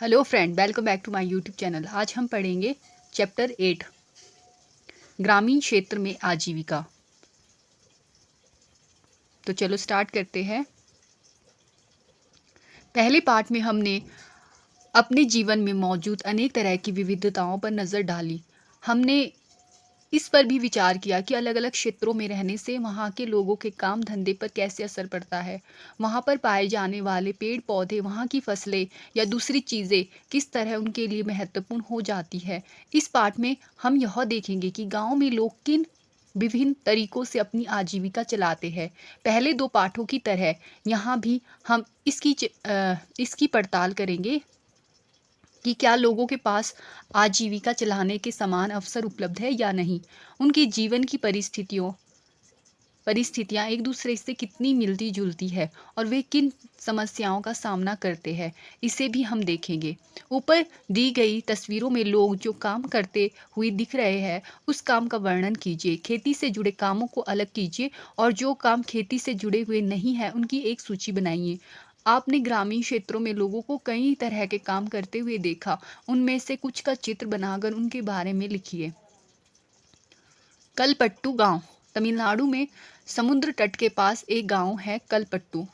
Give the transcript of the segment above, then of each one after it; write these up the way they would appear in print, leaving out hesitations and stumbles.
Hello friend, welcome back to my YouTube channel. आज हम पढ़ेंगे चैप्टर 8 ग्रामीण क्षेत्र में आजीविका। तो चलो स्टार्ट करते हैं। पहले पार्ट में हमने अपने जीवन में मौजूद अनेक तरह की विविधताओं पर नज़र डाली। हमने इस पर भी विचार किया कि अलग अलग क्षेत्रों में रहने से वहाँ के लोगों के काम धंधे पर कैसे असर पड़ता है। वहाँ पर पाए जाने वाले पेड़ पौधे, वहाँ की फसलें या दूसरी चीज़ें किस तरह उनके लिए महत्वपूर्ण हो जाती है। इस पाठ में हम यह देखेंगे कि गांव में लोग किन विभिन्न तरीकों से अपनी आजीविका चलाते हैं। पहले दो पाठों की तरह यहाँ भी हम इसकी पड़ताल करेंगे कि क्या लोगों के पास आजीविका चलाने के समान अवसर उपलब्ध है या नहीं। उनके जीवन की परिस्थितियाँ एक दूसरे से कितनी मिलती जुलती है और वे किन समस्याओं का सामना करते हैं, इसे भी हम देखेंगे। ऊपर दी गई तस्वीरों में लोग जो काम करते हुए दिख रहे हैं, उस काम का वर्णन कीजिए। खेती से जुड़े कामों को अलग कीजिए और जो काम खेती से जुड़े हुए नहीं है उनकी एक सूची बनाइए। आपने ग्रामीण क्षेत्रों में लोगों को कई तरह के काम करते हुए देखा, उनमें से कुछ का चित्र बनाकर उनके बारे में लिखिए। कलपट्टू गांव। तमिलनाडु में समुद्र तट के पास एक गांव है कलपट्टू।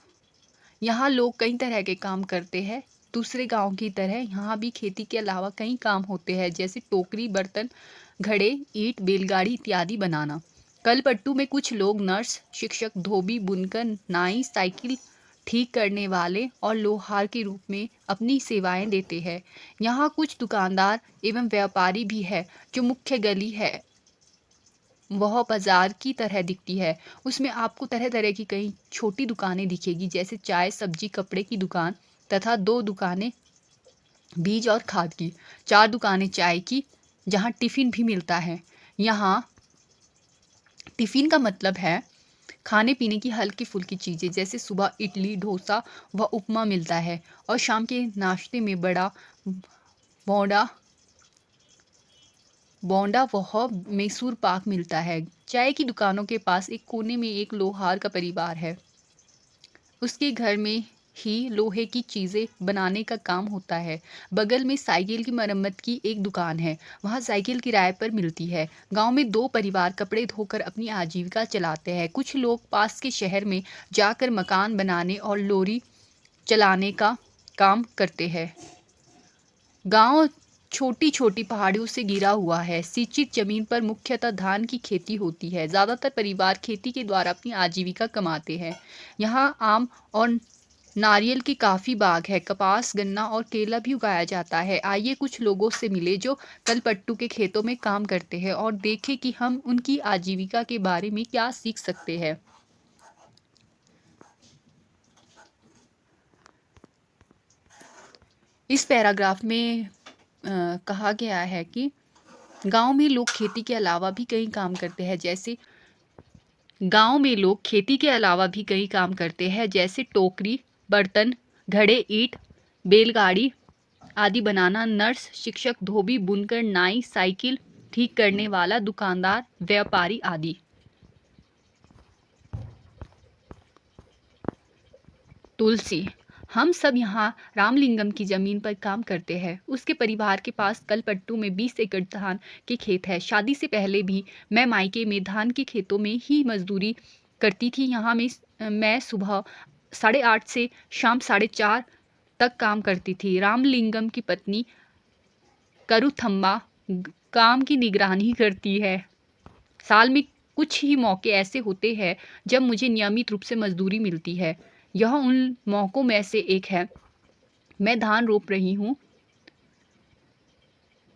यहाँ लोग कई तरह के काम करते हैं। दूसरे गांव की तरह यहाँ भी खेती के अलावा कई काम होते हैं, जैसे टोकरी, बर्तन, घड़े, ईंट, बैलगाड़ी इत्यादि बनाना। कलपट्टू में कुछ लोग नर्स, शिक्षक, धोबी, बुनकर, नाई, साइकिल ठीक करने वाले और लोहार के रूप में अपनी सेवाएं देते हैं। यहाँ कुछ दुकानदार एवं व्यापारी भी है। जो मुख्य गली है वह बाजार की तरह दिखती है। उसमें आपको तरह तरह की कई छोटी दुकानें दिखेगी, जैसे चाय, सब्जी, कपड़े की दुकान तथा दो दुकानें बीज और खाद की, चार दुकानें चाय की, जहाँ टिफ़िन भी मिलता है। यहाँ टिफ़िन का मतलब है खाने पीने की हल्की फुल्की चीज़ें, जैसे सुबह इडली, डोसा व उपमा मिलता है और शाम के नाश्ते में बड़ा बोंडा बोंडा वह मैसूर पाक मिलता है। चाय की दुकानों के पास एक कोने में एक लोहार का परिवार है। उसके घर में ही लोहे की चीज़ें बनाने का काम होता है। बगल में साइकिल की मरम्मत की एक दुकान है, वहाँ साइकिल किराए पर मिलती है। गांव में दो परिवार कपड़े धोकर अपनी आजीविका चलाते हैं। कुछ लोग पास के शहर में जाकर मकान बनाने और लॉरी चलाने का काम करते हैं। गांव छोटी छोटी पहाड़ियों से घिरा हुआ है। सिंचित जमीन पर मुख्यतः धान की खेती होती है। ज़्यादातर परिवार खेती के द्वारा अपनी आजीविका कमाते हैं। यहाँ आम और नारियल की काफ़ी बाग है। कपास, गन्ना और केला भी उगाया जाता है। आइए कुछ लोगों से मिले जो कलपट्टू के खेतों में काम करते हैं और देखें कि हम उनकी आजीविका के बारे में क्या सीख सकते हैं। इस पैराग्राफ में कहा गया है कि गांव में लोग खेती के अलावा भी कई काम करते हैं, जैसे टोकरी, बर्तन, घड़े, ईंट, बैलगाड़ी आदि बनाना। नर्स, शिक्षक, धोबी, बुनकर, नाई, साइकिल ठीक करने वाला, दुकानदार, व्यापारी आदि। तुलसी। हम सब यहाँ रामलिंगम की ज़मीन पर काम करते हैं। उसके परिवार के पास कलपट्टू में 20 एकड़ धान के खेत है। शादी से पहले भी मैं मायके में धान के खेतों में ही मजदूरी करती थी। यहाँ मैं सुबह 8:30 से शाम 4:30 तक काम करती थी। रामलिंगम की पत्नी करुथम्बा काम की निगरानी करती है। साल में कुछ ही मौके ऐसे होते हैं जब मुझे नियमित रूप से मजदूरी मिलती है। यह उन मौकों में से एक है। मैं धान रोप रही हूँ।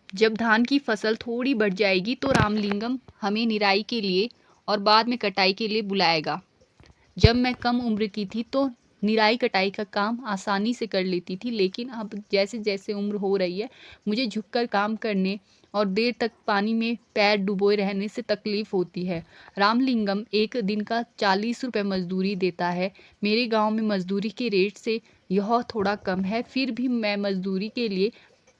जब धान की फसल थोड़ी बढ़ जाएगी तो रामलिंगम हमें निराई के लिए और बाद में कटाई के लिए बुलाएगा। जब मैं कम उम्र की थी तो निराई कटाई का काम आसानी से कर लेती थी, लेकिन अब जैसे जैसे उम्र हो रही है मुझे झुककर काम करने और देर तक पानी में पैर डुबोए रहने से तकलीफ होती है। रामलिंगम एक दिन का 40 रुपये मजदूरी देता है। मेरे गांव में मजदूरी के रेट से यह थोड़ा कम है, फिर भी मैं मजदूरी के लिए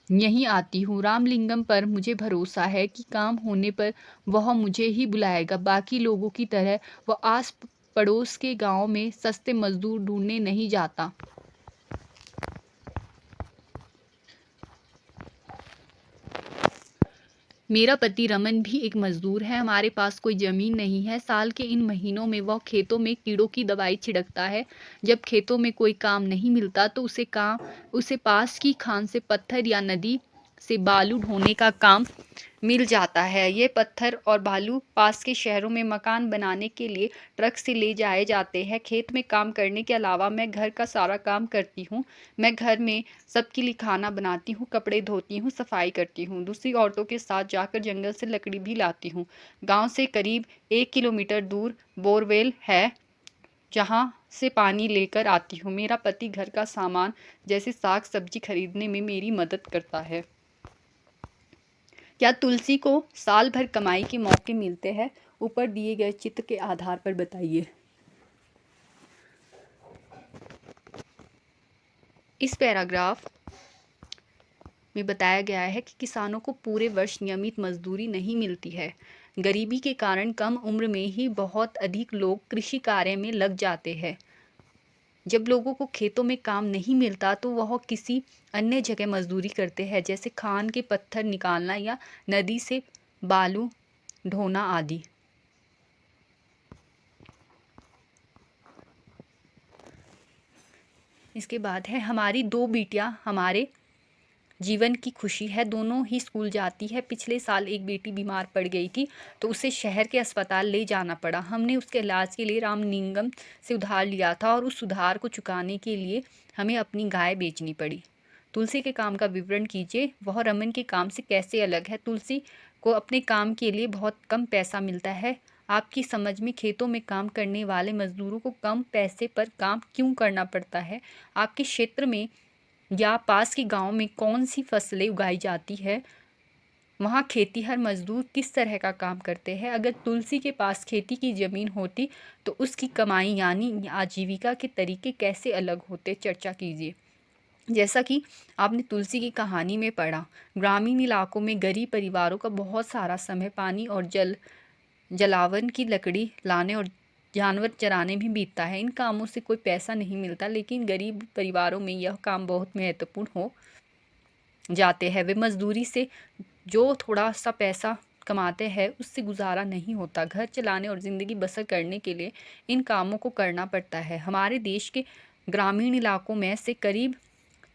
यहीं आती हूँ। रामलिंगम पर मुझे भरोसा है कि काम होने पर वह मुझे ही बुलाएगा। बाकी लोगों की तरह वह आस पड़ोस के गांव में सस्ते मजदूर ढूंढने नहीं जाता। मेरा पति रमन भी एक मजदूर है। हमारे पास कोई जमीन नहीं है। साल के इन महीनों में वह खेतों में कीड़ों की दवाई छिड़कता है। जब खेतों में कोई काम नहीं मिलता तो उसे पास की खान से पत्थर या नदी से बालू ढोने का काम मिल जाता है। ये पत्थर और बालू पास के शहरों में मकान बनाने के लिए ट्रक से ले जाए जाते हैं। खेत में काम करने के अलावा मैं घर का सारा काम करती हूँ। मैं घर में सबके लिए खाना बनाती हूँ, कपड़े धोती हूँ, सफाई करती हूँ। दूसरी औरतों के साथ जाकर जंगल से लकड़ी भी लाती हूँ। गांव से करीब 1 किलोमीटर दूर बोरवेल है, जहाँ से पानी लेकर आती हूँ। मेरा पति घर का सामान जैसे साग सब्जी खरीदने में मेरी मदद करता है। क्या तुलसी को साल भर कमाई के मौके मिलते हैं? ऊपर दिए गए चित्र के आधार पर बताइए। इस पैराग्राफ में बताया गया है कि किसानों को पूरे वर्ष नियमित मजदूरी नहीं मिलती है। गरीबी के कारण कम उम्र में ही बहुत अधिक लोग कृषि कार्य में लग जाते हैं। जब लोगों को खेतों में काम नहीं मिलता तो वह किसी अन्य जगह मजदूरी करते हैं, जैसे खान के पत्थर निकालना या नदी से बालू ढोना आदि। इसके बाद है, हमारी 2 बेटियां हमारे जीवन की खुशी है। दोनों ही स्कूल जाती है। पिछले साल एक बेटी बीमार पड़ गई थी तो उसे शहर के अस्पताल ले जाना पड़ा। हमने उसके इलाज के लिए रामलिंगम से उधार लिया था और उस उधार को चुकाने के लिए हमें अपनी गाय बेचनी पड़ी। तुलसी के काम का विवरण कीजिए। वह रमन के काम से कैसे अलग है? तुलसी को अपने काम के लिए बहुत कम पैसा मिलता है। आपकी समझ में खेतों में काम करने वाले मजदूरों को कम पैसे पर काम क्यों करना पड़ता है? आपके क्षेत्र में या पास के गांव में कौन सी फसलें उगाई जाती है? वहाँ खेतीहर मजदूर किस तरह का काम करते हैं? अगर तुलसी के पास खेती की ज़मीन होती तो उसकी कमाई यानी आजीविका के तरीके कैसे अलग होते? चर्चा कीजिए। जैसा कि आपने तुलसी की कहानी में पढ़ा, ग्रामीण इलाकों में गरीब परिवारों का बहुत सारा समय पानी और जलावन की लकड़ी लाने और जानवर चराने भी बीतता है। इन कामों से कोई पैसा नहीं मिलता, लेकिन गरीब परिवारों में यह काम बहुत महत्वपूर्ण हो जाते हैं। वे मजदूरी से जो थोड़ा सा पैसा कमाते हैं उससे गुजारा नहीं होता। घर चलाने और ज़िंदगी बसर करने के लिए इन कामों को करना पड़ता है। हमारे देश के ग्रामीण इलाकों में से करीब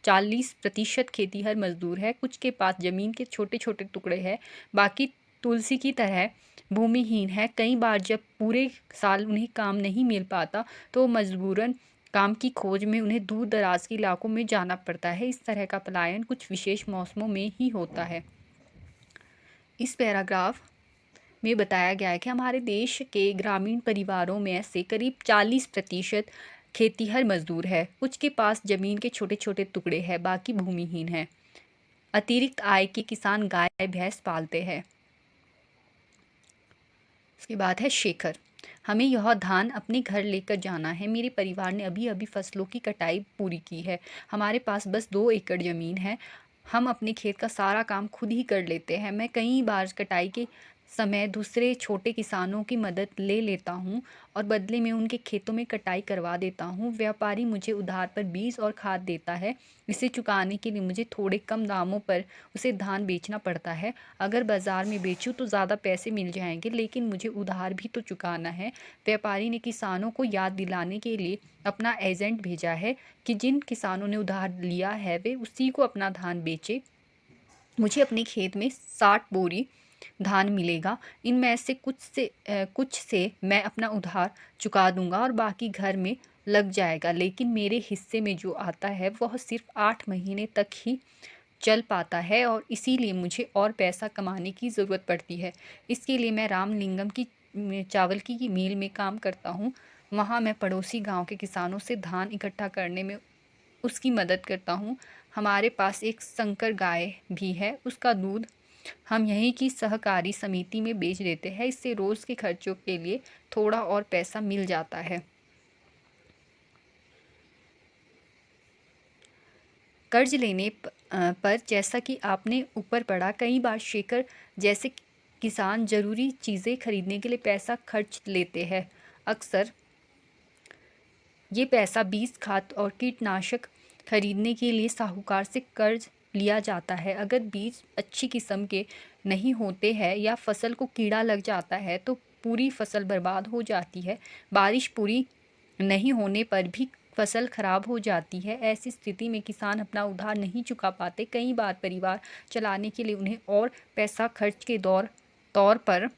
40% खेतीहर मजदूर है। कुछ के पास ज़मीन के छोटे छोटे टुकड़े हैं, बाकी तुलसी की तरह भूमिहीन है। कई बार जब पूरे साल उन्हें काम नहीं मिल पाता तो मजबूरन काम की खोज में उन्हें दूर दराज के इलाकों में जाना पड़ता है। इस तरह का पलायन कुछ विशेष मौसमों में ही होता है। इस पैराग्राफ में बताया गया है कि हमारे देश के ग्रामीण परिवारों में से करीब 40% खेतीहर मजदूर है। कुछ के पास जमीन के छोटे छोटे टुकड़े हैं, बाकी भूमिहीन है। अतिरिक्त आय के किसान गाय भैंस पालते हैं। इसके बाद है शेखर। हमें यह धान अपने घर लेकर जाना है। मेरे परिवार ने अभी अभी फसलों की कटाई पूरी की है। हमारे पास बस 2 एकड़ ज़मीन है। हम अपने खेत का सारा काम खुद ही कर लेते हैं। मैं कई बार कटाई के समय दूसरे छोटे किसानों की मदद ले लेता हूँ और बदले में उनके खेतों में कटाई करवा देता हूँ। व्यापारी मुझे उधार पर बीज और खाद देता है। इसे चुकाने के लिए मुझे थोड़े कम दामों पर उसे धान बेचना पड़ता है। अगर बाज़ार में बेचूँ तो ज़्यादा पैसे मिल जाएंगे, लेकिन मुझे उधार भी तो चुकाना है। व्यापारी ने किसानों को याद दिलाने के लिए अपना एजेंट भेजा है कि जिन किसानों ने उधार लिया है वे उसी को अपना धान बेचे। मुझे अपने खेत में 60 बोरी धान मिलेगा। इनमें से कुछ से मैं अपना उधार चुका दूंगा और बाकी घर में लग जाएगा, लेकिन मेरे हिस्से में जो आता है वह सिर्फ 8 महीने तक ही चल पाता है और इसीलिए मुझे और पैसा कमाने की ज़रूरत पड़ती है। इसके लिए मैं रामलिंगम की चावल की मिल में काम करता हूँ। वहाँ मैं पड़ोसी गांव के किसानों से धान इकट्ठा करने में उसकी मदद करता हूँ। हमारे पास एक संकर गाय भी है, उसका दूध हम यहीं की सहकारी समिति में बेच देते हैं। इससे रोज़ के खर्चों के लिए थोड़ा और पैसा मिल जाता है। कर्ज लेने पर जैसा कि आपने ऊपर पढ़ा, कई बार शेखर जैसे किसान ज़रूरी चीज़ें खरीदने के लिए पैसा खर्च लेते हैं। अक्सर ये पैसा बीज, खाद और कीटनाशक खरीदने के लिए साहूकार से कर्ज लिया जाता है। अगर बीज अच्छी किस्म के नहीं होते हैं या फसल को कीड़ा लग जाता है तो पूरी फसल बर्बाद हो जाती है। बारिश पूरी नहीं होने पर भी फसल खराब हो जाती है। ऐसी स्थिति में किसान अपना उधार नहीं चुका पाते। कई बार परिवार चलाने के लिए उन्हें और पैसा खर्च के तौर पर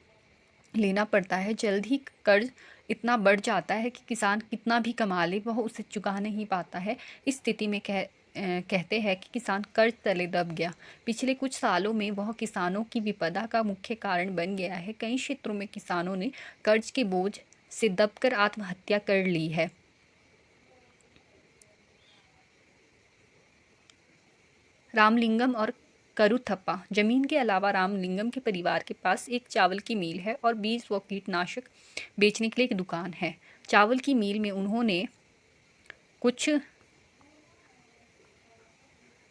लेना पड़ता है। जल्द ही कर्ज इतना बढ़ जाता है कि किसान कितना भी कमा ले वह उसे चुका नहीं पाता है। इस स्थिति में कहते हैं कि किसान कर्ज तले दब गया। पिछले कुछ सालों में वह किसानों की विपदा का मुख्य कारण बन गया है। कई क्षेत्रों में किसानों ने कर्ज के बोझ से दबकर आत्महत्या कर ली है। रामलिंगम और करुथप्पा। जमीन के अलावा रामलिंगम के परिवार के पास एक चावल की मिल है और बीज व कीटनाशक बेचने के लिए एक दुकान है। चावल की मिल में उन्होंने कुछ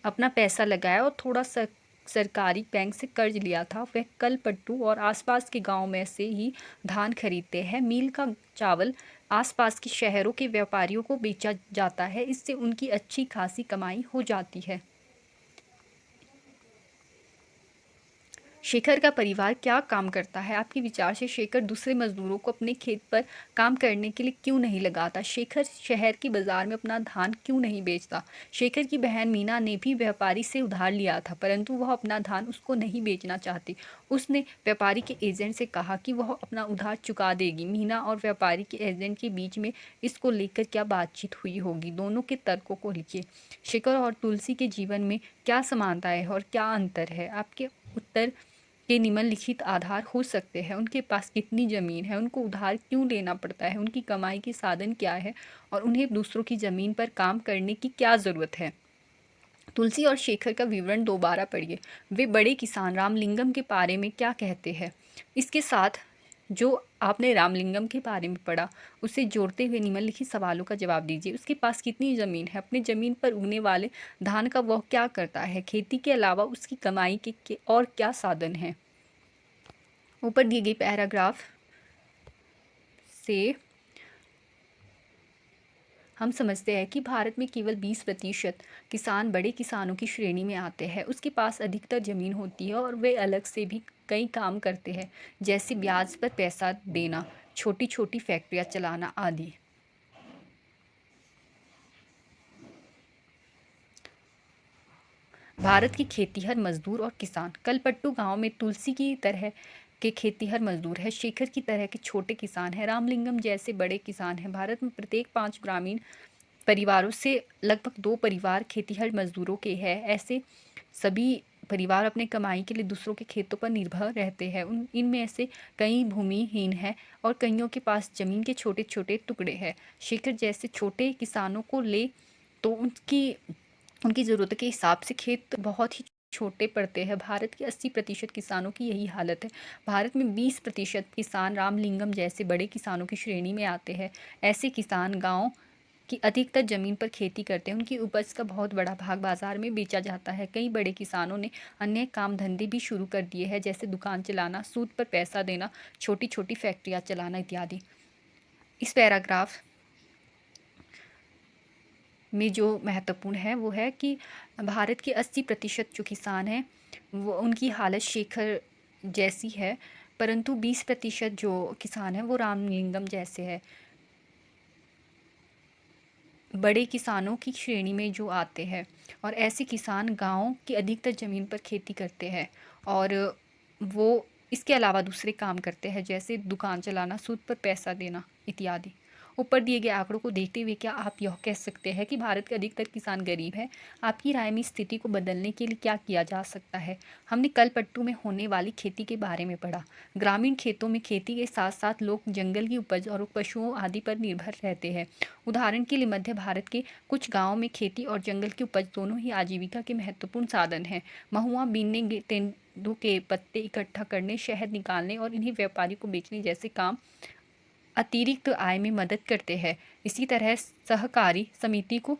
अपना पैसा लगाया और थोड़ा सरकारी बैंक से कर्ज लिया था। वह कलपट्टू और आसपास के गांव में से ही धान खरीदते हैं। मिल का चावल आसपास के शहरों के व्यापारियों को बेचा जाता है। इससे उनकी अच्छी खासी कमाई हो जाती है। शेखर का परिवार क्या काम करता है? आपके विचार से शेखर दूसरे मजदूरों को अपने खेत पर काम करने के लिए क्यों नहीं लगाता? शेखर शहर की बाजार में अपना धान क्यों नहीं बेचता? शेखर की बहन मीना ने भी व्यापारी से उधार लिया था, परंतु वह अपना धान उसको नहीं बेचना चाहती। उसने व्यापारी के एजेंट से कहा कि वह अपना उधार चुका देगी। मीना और व्यापारी के एजेंट के बीच में इसको लेकर क्या बातचीत हुई होगी? दोनों के तर्कों को लिखिए। शेखर और तुलसी के जीवन में क्या समानताएं है और क्या अंतर है? आपके उत्तर के निम्नलिखित आधार हो सकते हैं। उनके पास कितनी ज़मीन है, उनको उधार क्यों लेना पड़ता है, उनकी कमाई के साधन क्या है और उन्हें दूसरों की ज़मीन पर काम करने की क्या ज़रूरत है। तुलसी और शेखर का विवरण दोबारा पढ़िए। वे बड़े किसान रामलिंगम के बारे में क्या कहते हैं? इसके साथ जो आपने रामलिंगम के बारे में पढ़ा उसे जोड़ते हुए निम्नलिखित सवालों का जवाब दीजिए। उसके पास कितनी ज़मीन है? अपनी ज़मीन पर उगने वाले धान का वह क्या करता है? खेती के अलावा उसकी कमाई के और क्या साधन हैं? ऊपर दिए गए पैराग्राफ से हम समझते हैं कि भारत में केवल 20% किसान बड़े किसानों की श्रेणी में आते हैं। उसके पास अधिकतर ज़मीन होती है और वे अलग से भी कई काम करते हैं, जैसे ब्याज पर पैसा देना, छोटी छोटी फैक्ट्रियां चलाना आदि। भारत के खेतीहर मजदूर और किसान। कलपट्टू गांव में तुलसी की तरह के खेतीहर मजदूर है। शेखर की तरह के छोटे किसान हैं। रामलिंगम जैसे बड़े किसान हैं। भारत में प्रत्येक 5 ग्रामीण परिवारों से लगभग 2 परिवार खेतीहर मजदूरों के हैं। ऐसे सभी परिवार अपने कमाई के लिए दूसरों के खेतों पर निर्भर रहते हैं। इनमें से कई भूमिहीन हैं और कईयों के पास जमीन के छोटे छोटे टुकड़े हैं। शेखर जैसे छोटे किसानों को ले तो उनकी ज़रूरत के हिसाब से खेत बहुत ही छोटे पड़ते हैं। भारत के 80% किसानों की यही हालत है। भारत में 20% किसान रामलिंगम जैसे बड़े किसानों की श्रेणी में आते हैं। ऐसे किसान गांव की अधिकतर ज़मीन पर खेती करते हैं। उनकी उपज का बहुत बड़ा भाग बाजार में बेचा जाता है। कई बड़े किसानों ने अन्य काम धंधे भी शुरू कर दिए हैं, जैसे दुकान चलाना, सूद पर पैसा देना, छोटी छोटी फैक्ट्रियाँ चलाना इत्यादि। इस पैराग्राफ में जो महत्वपूर्ण है वो है कि भारत के 80% जो किसान हैं वो उनकी हालत शेखर जैसी है, परंतु 20% जो किसान हैं वो रामलिंगम जैसे है। बड़े किसानों की श्रेणी में जो आते हैं और ऐसे किसान गांव की अधिकतर ज़मीन पर खेती करते हैं और वो इसके अलावा दूसरे काम करते हैं, जैसे दुकान चलाना, सूद पर पैसा देना इत्यादि। ऊपर दिए गए आंकड़ों को देखते हुए क्या आप यह कह सकते हैं कि भारत के अधिकतर किसान गरीब हैं? आपकी राय में इस स्थिति को बदलने के लिए क्या किया जा सकता है? हमने कलपट्टू में होने वाली खेती के बारे में पढ़ा। ग्रामीण खेतों में खेती के साथ साथ लोग जंगल की उपज और पशुओं आदि पर निर्भर रहते हैं। उदाहरण के लिए मध्य भारत के कुछ गाँवों में खेती और जंगल की उपज दोनों ही आजीविका के महत्वपूर्ण साधन हैं। महुआ बीनने, तेंदू के पत्ते इकट्ठा करने, शहद निकालने और इन्हें व्यापारी को बेचने जैसे काम अतिरिक्त आय में मदद करते हैं। इसी तरह सहकारी समिति को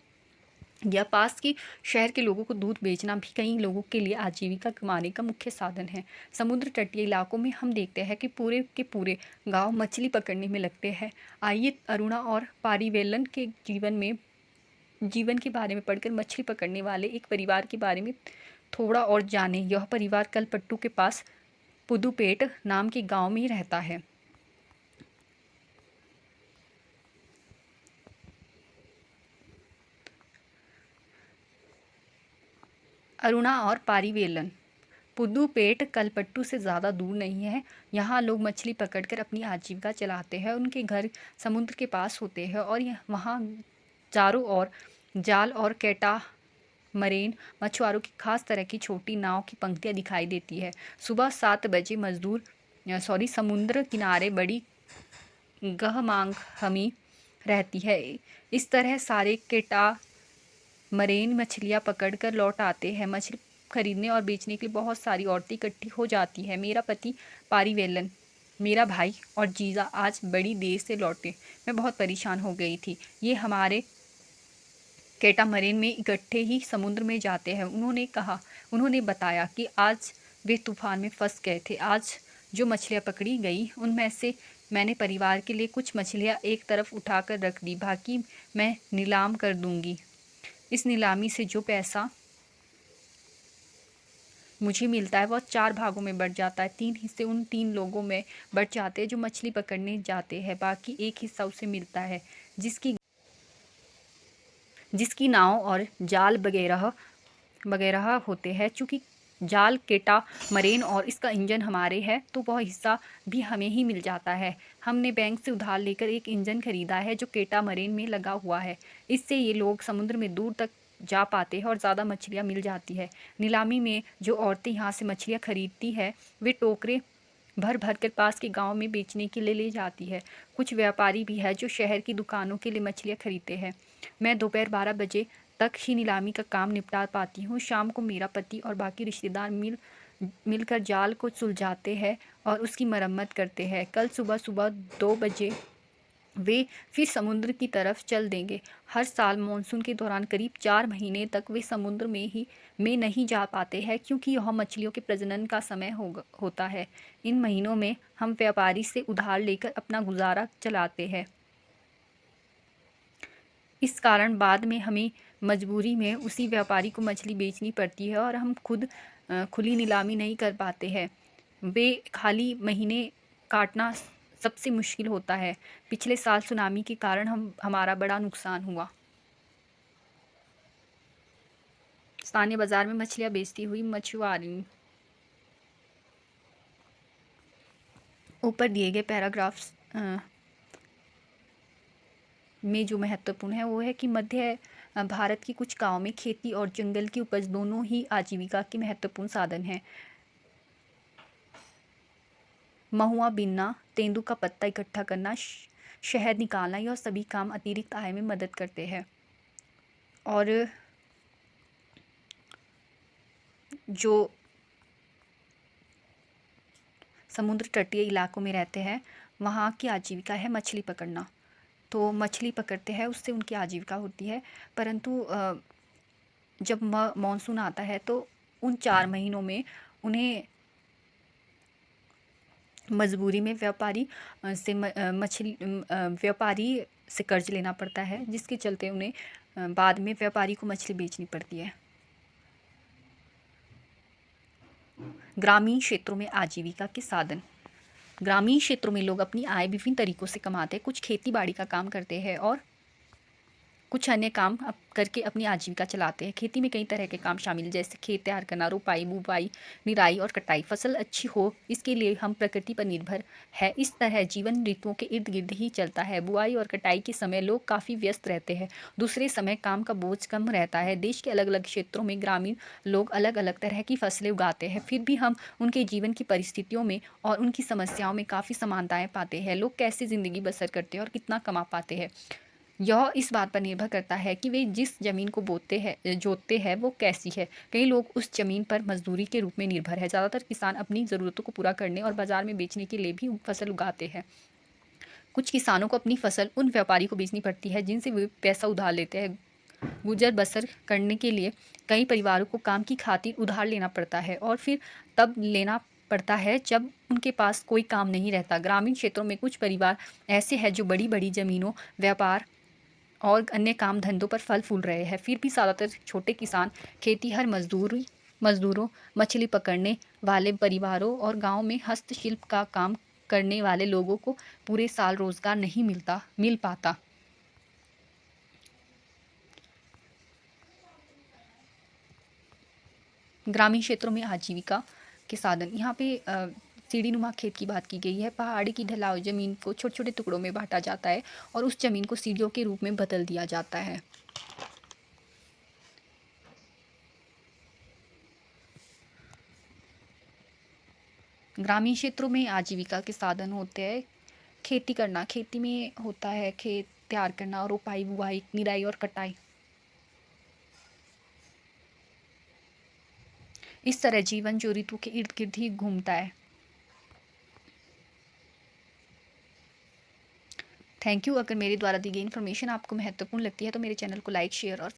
या पास के शहर के लोगों को दूध बेचना भी कई लोगों के लिए आजीविका कमाने का मुख्य साधन है। समुद्र तटीय इलाकों में हम देखते हैं कि पूरे के पूरे गांव मछली पकड़ने में लगते हैं। आइए अरुणा और पारिवेलन के जीवन के बारे में पढ़कर मछली पकड़ने वाले एक परिवार के बारे में थोड़ा और जाने, यह परिवार कलपट्टू के पास पुदुपेट नाम के गांव में ही रहता है। अरुणा और पारीवेलन। पुदुपेट कलपट्टू से ज़्यादा दूर नहीं है। यहाँ लोग मछली पकड़कर अपनी आजीविका चलाते हैं। उनके घर समुद्र के पास होते हैं और वहाँ चारों ओर जाल और कैटामरेन मछुआरों की खास तरह की छोटी नाव की पंक्तियाँ दिखाई देती है। सुबह 7 बजे समुद्र किनारे बड़ी गहमागहमी रहती है। इस तरह सारे कैटामरेन मछलियाँ पकड़कर लौट आते हैं। मछली खरीदने और बेचने के लिए बहुत सारी औरतें इकट्ठी हो जाती है। मेरा पति पारीवेलन, मेरा भाई और जीजा आज बड़ी देर से लौटे। मैं बहुत परेशान हो गई थी। ये हमारे कैटामरेन में इकट्ठे ही समुद्र में जाते हैं। उन्होंने बताया कि आज वे तूफान में फंस गए थे। आज जो मछलियाँ पकड़ी गई उनमें से मैंने परिवार के लिए कुछ मछलियाँ एक तरफ उठाकर रख दी, बाकी मैं नीलाम कर दूंगी। इस नीलामी से जो पैसा मुझे मिलता है वह 4 भागों में बढ़ जाता है। 3 हिस्से उन 3 लोगों में बढ़ जाते हैं जो मछली पकड़ने जाते हैं। बाकी 1 हिस्सा उसे मिलता है जिसकी नाव और जाल वगैरह होते हैं। चूँकि जाल कैटामरेन और इसका इंजन हमारे है तो वह हिस्सा भी हमें ही मिल जाता है। हमने बैंक से उधार लेकर एक इंजन खरीदा है जो कैटामरेन में लगा हुआ है। इससे ये लोग समुद्र में दूर तक जा पाते हैं और ज़्यादा मछलियाँ मिल जाती है। नीलामी में जो औरतें यहाँ से मछलियाँ खरीदती है वे टोकरे भर भर कर पास के गांव में बेचने के लिए ले जाती है। कुछ व्यापारी भी है जो शहर की दुकानों के लिए मछलियाँ खरीदते हैं। मैं दोपहर 12 बजे तक ही नीलामी का काम निपटा पाती हूँ। शाम को मेरा पति और बाकी रिश्तेदार मिलकर जाल को सुलझाते हैं और उसकी मरम्मत करते हैं। कल सुबह 2 बजे वे फिर समुद्र की तरफ चल देंगे। हर साल मानसून के दौरान करीब 4 महीने तक वे समुद्र में नहीं जा पाते हैं क्योंकि यह मछलियों के प्रजनन का समय होता है। इन महीनों में हम व्यापारी से उधार लेकर अपना गुजारा चलाते हैं। इस कारण बाद में हमें मजबूरी में उसी व्यापारी को मछली बेचनी पड़ती है और हम खुद खुली नीलामी नहीं कर पाते हैं। वे खाली महीने काटना सबसे मुश्किल होता है। पिछले साल सुनामी के कारण हमारा बड़ा नुकसान हुआ। स्थानीय बाजार में मछलियाँ बेचती हुई मछुआरी। ऊपर दिए गए पैराग्राफ्स में जो महत्वपूर्ण है वो है कि मध्य भारत की कुछ गांवों में खेती और जंगल की उपज दोनों ही आजीविका के महत्वपूर्ण साधन हैं। महुआ बीनना, तेंदू का पत्ता इकट्ठा करना, शहद निकालना, यह सभी काम अतिरिक्त आय में मदद करते हैं। और जो समुद्र तटीय इलाकों में रहते हैं वहाँ की आजीविका है मछली पकड़ना। तो मछली पकड़ते हैं उससे उनकी आजीविका होती है। परंतु जब मानसून आता है तो उन 4 महीनों में उन्हें मजबूरी में व्यापारी से कर्ज लेना पड़ता है, जिसके चलते उन्हें बाद में व्यापारी को मछली बेचनी पड़ती है। ग्रामीण क्षेत्रों में आजीविका के साधन। ग्रामीण क्षेत्रों में लोग अपनी आय विभिन्न तरीकों से कमाते हैं। कुछ खेती बाड़ी का काम करते हैं और कुछ अन्य काम करके अपनी आजीविका चलाते हैं। खेती में कई तरह के काम शामिल हैं, जैसे खेत तैयार करना, रुपाई, बुवाई, निराई और कटाई। फसल अच्छी हो इसके लिए हम प्रकृति पर निर्भर है। इस तरह जीवन ऋतुओं के इर्द गिर्द ही चलता है। बुआई और कटाई के समय लोग काफ़ी व्यस्त रहते हैं, दूसरे समय काम का बोझ कम रहता है। देश के अलग अलग क्षेत्रों में ग्रामीण लोग अलग अलग तरह की फसलें उगाते हैं, फिर भी हम उनके जीवन की परिस्थितियों में और उनकी समस्याओं में काफ़ी समानताएँ पाते हैं। लोग कैसे ज़िंदगी बसर करते हैं और कितना कमा पाते हैं, यह इस बात पर निर्भर करता है कि वे जिस ज़मीन को जोतते हैं वो कैसी है। कई लोग उस ज़मीन पर मजदूरी के रूप में निर्भर है। ज़्यादातर किसान अपनी ज़रूरतों को पूरा करने और बाज़ार में बेचने के लिए भी फसल उगाते हैं। कुछ किसानों को अपनी फसल उन व्यापारी को बेचनी पड़ती है जिनसे वे पैसा उधार लेते हैं। गुजर बसर करने के लिए कई परिवारों को काम की खातिर उधार लेना पड़ता है और फिर तब लेना पड़ता है जब उनके पास कोई काम नहीं रहता। ग्रामीण क्षेत्रों में कुछ परिवार ऐसे हैं जो बड़ी बड़ी ज़मीनों, व्यापार और अन्य काम धंधों पर फल फूल रहे हैं, फिर भी ज़्यादातर छोटे किसान खेतीहर मजदूरी मजदूरों, मछली पकड़ने वाले परिवारों और गांव में हस्तशिल्प का काम करने वाले लोगों को पूरे साल रोजगार नहीं मिल पाता। ग्रामीण क्षेत्रों में आजीविका के साधन, यहाँ पे सीढ़ीनुमा खेत की बात की गई है। पहाड़ी की ढलाऊ जमीन को छोटे छोटे टुकड़ों में बांटा जाता है और उस जमीन को सीढ़ियों के रूप में बदल दिया जाता है। ग्रामीण क्षेत्रों में आजीविका के साधन होते हैं खेती करना, खेती में होता है खेत तैयार करना, रोपाई, बुआई, निराई और कटाई। इस तरह जीवन जो ऋतु के इर्द गिर्द ही घूमता है। Thank you. अगर मेरे द्वारा दी गई इन्फॉर्मेशन आपको महत्वपूर्ण लगती है तो मेरे चैनल को लाइक, शेयर और